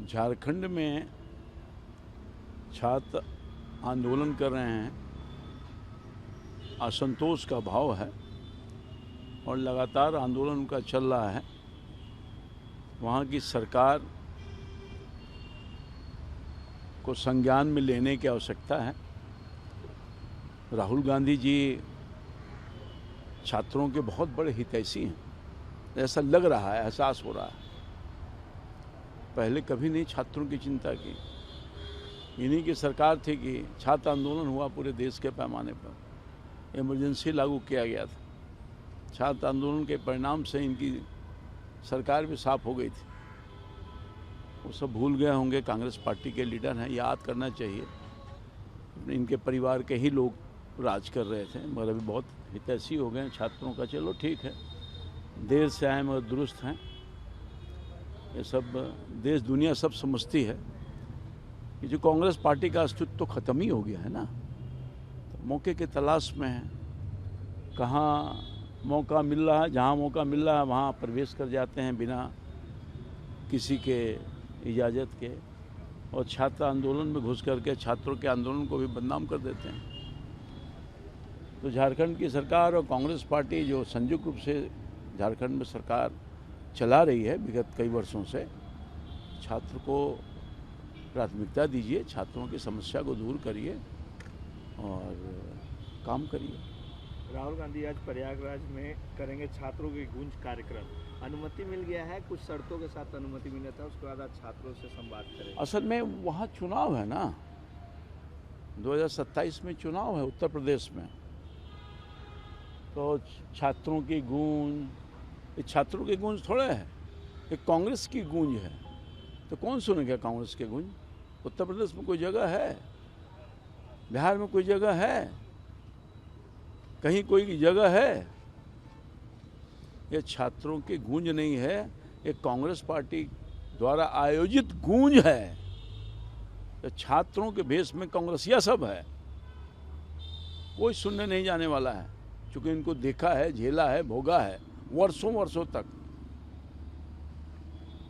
झारखंड में छात्र आंदोलन कर रहे हैं, असंतोष का भाव है और लगातार आंदोलन उनका चल रहा है। वहाँ की सरकार को संज्ञान में लेने की आवश्यकता है। राहुल गांधी जी छात्रों के बहुत बड़े हितैषी हैं, ऐसा लग रहा है, एहसास हो रहा है। पहले कभी नहीं छात्रों की चिंता की। इन्हीं की सरकार थी कि छात्र आंदोलन हुआ पूरे देश के पैमाने पर, इमरजेंसी लागू किया गया था। छात्र आंदोलन के परिणाम से इनकी सरकार भी साफ हो गई थी। वो सब भूल गए होंगे, कांग्रेस पार्टी के लीडर हैं, याद करना चाहिए। इनके परिवार के ही लोग राज कर रहे थे, मगर अभी बहुत हितैषी हो गए छात्रों का। चलो ठीक है, देर से आए मगर दुरुस्त हैं। ये सब देश दुनिया सब समझती है कि जो कांग्रेस पार्टी का अस्तित्व तो ख़त्म ही हो गया है ना। तो मौके की तलाश में है, कहाँ मौका मिल रहा है, जहाँ मौका मिल रहा है वहाँ प्रवेश कर जाते हैं बिना किसी के इजाज़त के, और छात्र आंदोलन में घुस करके छात्रों के आंदोलन को भी बदनाम कर देते हैं। तो झारखंड की सरकार और कांग्रेस पार्टी जो संयुक्त रूप से झारखंड में सरकार चला रही है विगत कई वर्षों से, छात्र को प्राथमिकता दीजिए, छात्रों की समस्या को दूर करिए और काम करिए। राहुल गांधी आज प्रयागराज में करेंगे छात्रों की गूंज कार्यक्रम। अनुमति मिल गया है, कुछ शर्तों के साथ अनुमति मिला था, उसके बाद आज छात्रों से संवाद करेंगे। असल में वहाँ चुनाव है ना, 2027 में चुनाव है उत्तर प्रदेश में। तो छात्रों की गूंज, ये छात्रों की गूंज थोड़ा है, ये कांग्रेस की गूंज है। तो कौन सुनेगा कांग्रेस की गूंज? उत्तर प्रदेश में कोई जगह है, बिहार में कोई जगह है, कहीं कोई जगह है? ये छात्रों की गूंज नहीं है, ये कांग्रेस पार्टी द्वारा आयोजित गूंज है। तो छात्रों के भेष में कांग्रेसिया सब है, कोई सुनने नहीं जाने वाला है, क्योंकि इनको देखा है, झेला है, भोगा है वर्षों वर्षों तक।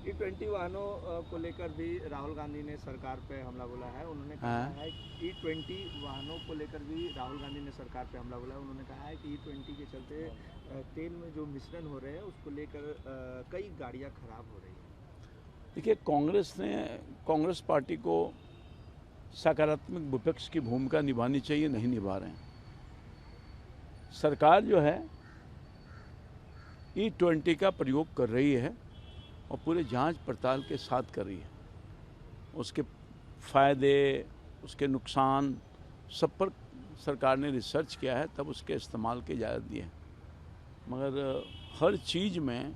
E20 वाहनों को लेकर भी राहुल गांधी ने सरकार पे हमला बोला है। उन्होंने कहा है E20 वाहनों को लेकर भी राहुल गांधी ने सरकार पे हमला बोला है। उन्होंने कहा है कि E20 के चलते तेल में जो मिश्रण हो रहे हैं उसको लेकर कई गाड़ियां खराब हो रही हैं। देखिए, कांग्रेस पार्टी को सकारात्मक विपक्ष की भूमिका निभानी चाहिए, नहीं निभा रहे हैं। सरकार जो है E20 का प्रयोग कर रही है और पूरे जांच पड़ताल के साथ कर रही है। उसके फ़ायदे, उसके नुकसान सब पर सरकार ने रिसर्च किया है, तब उसके इस्तेमाल की इजाज़त दी है। मगर हर चीज़ में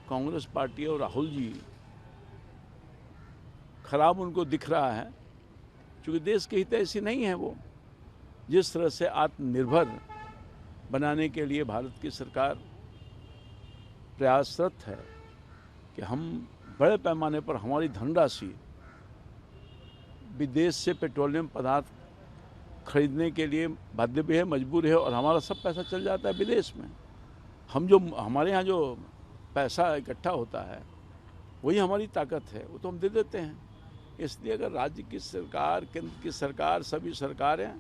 कांग्रेस पार्टी और राहुल जी खराब उनको दिख रहा है, क्योंकि देश के हित ऐसी नहीं है। वो जिस तरह से आत्मनिर्भर बनाने के लिए भारत की सरकार प्रयासरत है कि हम बड़े पैमाने पर हमारी धनराशि विदेश से पेट्रोलियम पदार्थ खरीदने के लिए बाध्य भी है, मजबूर है, और हमारा सब पैसा चल जाता है विदेश में। हमारे यहाँ जो पैसा इकट्ठा होता है वही हमारी ताकत है, वो तो हम दे देते हैं। इसलिए अगर राज्य की सरकार, केंद्र की सरकार, सभी सरकारें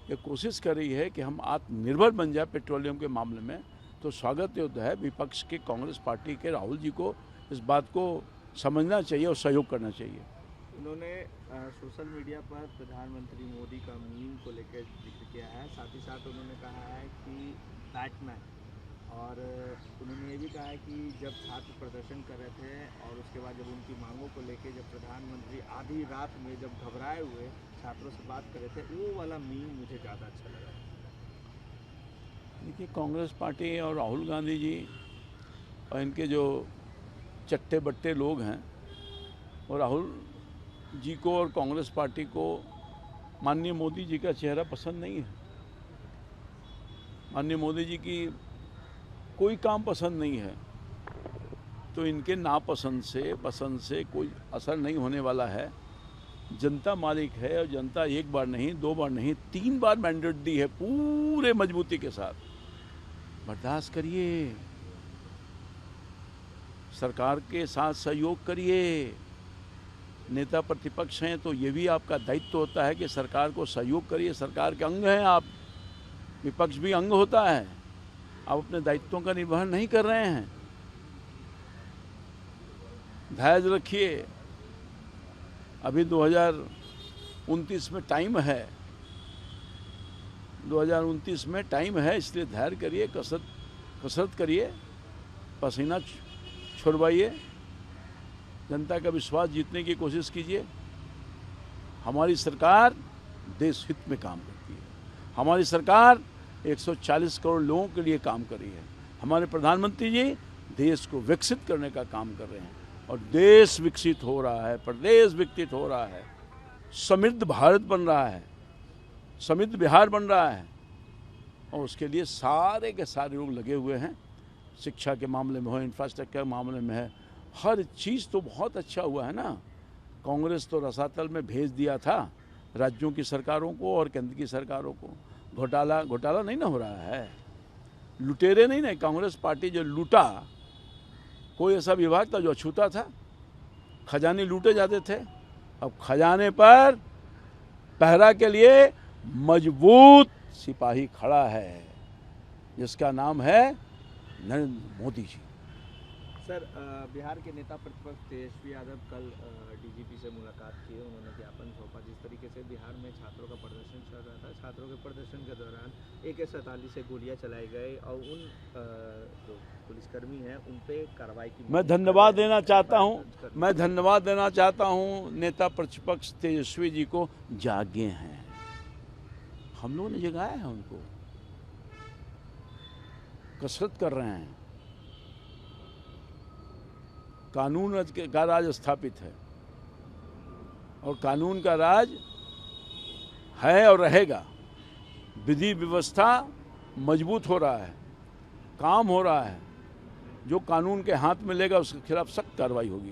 ये कोशिश कर रही है कि हम आत्मनिर्भर बन जाए पेट्रोलियम के मामले में, तो स्वागत योग्य है। विपक्ष के कांग्रेस पार्टी के राहुल जी को इस बात को समझना चाहिए और सहयोग करना चाहिए। उन्होंने सोशल मीडिया पर प्रधानमंत्री मोदी का मीम को लेकर जिक्र किया है। साथ ही साथ उन्होंने कहा है कि बैटमैन, और उन्होंने ये भी कहा है कि जब छात्र प्रदर्शन कर रहे थे और उसके बाद जब उनकी मांगों को लेकर जब प्रधानमंत्री आधी रात में जब घबराए हुए छात्रों से बात कर रहे थे, वो वाला मीम मुझे ज़्यादा अच्छा लगा। देखिए, कांग्रेस पार्टी और राहुल गांधी जी और इनके जो चट्टे बट्टे लोग हैं, और राहुल जी को और कांग्रेस पार्टी को माननीय मोदी जी का चेहरा पसंद नहीं है। माननीय मोदी जी की कोई काम पसंद नहीं है, तो इनके नापसंद से पसंद से कोई असर नहीं होने वाला है। जनता मालिक है, और जनता एक बार नहीं, 2 बार नहीं, 3 बार मैंडेट दी है पूरे मजबूती के साथ। बर्दाश्त करिए, सरकार के साथ सहयोग करिए। नेता प्रतिपक्ष हैं तो ये भी आपका दायित्व होता है कि सरकार को सहयोग करिए। सरकार के अंग हैं आप, विपक्ष भी अंग होता है। आप अपने दायित्वों का निर्वहन नहीं कर रहे हैं। धैर्य रखिए, अभी 2029 में टाइम है, 2029 में टाइम है, इसलिए धैर्य करिए, कसरत करिए, पसीना छुड़वाइए, जनता का विश्वास जीतने की कोशिश कीजिए। हमारी सरकार देश हित में काम करती है। हमारी सरकार 140 करोड़ लोगों के लिए काम कर रही है। हमारे प्रधानमंत्री जी देश को विकसित करने का काम कर रहे हैं और देश विकसित हो रहा है, प्रदेश विकसित हो रहा है, समृद्ध भारत बन रहा है, समृद्ध बिहार बन रहा है। और उसके लिए सारे के सारे लोग लगे हुए हैं। शिक्षा के मामले में हो, इंफ्रास्ट्रक्चर के मामले में है, हर चीज़ तो बहुत अच्छा हुआ है ना। कांग्रेस तो रसातल में भेज दिया था राज्यों की सरकारों को और केंद्र की सरकारों को। घोटाला नहीं ना हो रहा है, लुटेरे नहीं ना। कांग्रेस पार्टी जो लूटा, कोई ऐसा विभाग था जो अछूता था, खजाने लूटे जाते थे। अब खजाने पर पहरा के लिए मजबूत सिपाही खड़ा है, जिसका नाम है नरेंद्र मोदी जी। सर, बिहार के नेता प्रतिपक्ष तेजस्वी यादव कल डीजीपी से मुलाकात की, उन्होंने ज्ञापन सौंपा। जिस तरीके से बिहार में छात्रों का प्रदर्शन चल रहा था, छात्रों के प्रदर्शन के दौरान AK-47 से गोलियां चलाई गई और उन जो पुलिसकर्मी हैं उन पे कार्रवाई की। मैं धन्यवाद देना चाहता हूं नेता प्रतिपक्ष तेजस्वी जी को। जागे हैं, हम लोगों ने जगाया है उनको, कसरत कर रहे हैं। कानून का राज स्थापित है और कानून का राज है और रहेगा। विधि व्यवस्था मजबूत हो रहा है, काम हो रहा है। जो कानून के हाथ में लेगा उसके खिलाफ सख्त कार्रवाई होगी।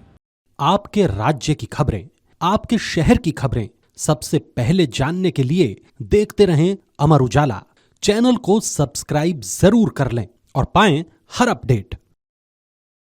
आपके राज्य की खबरें, आपके शहर की खबरें सबसे पहले जानने के लिए देखते रहें अमर उजाला। चैनल को सब्सक्राइब जरूर कर लें और पाएं हर अपडेट।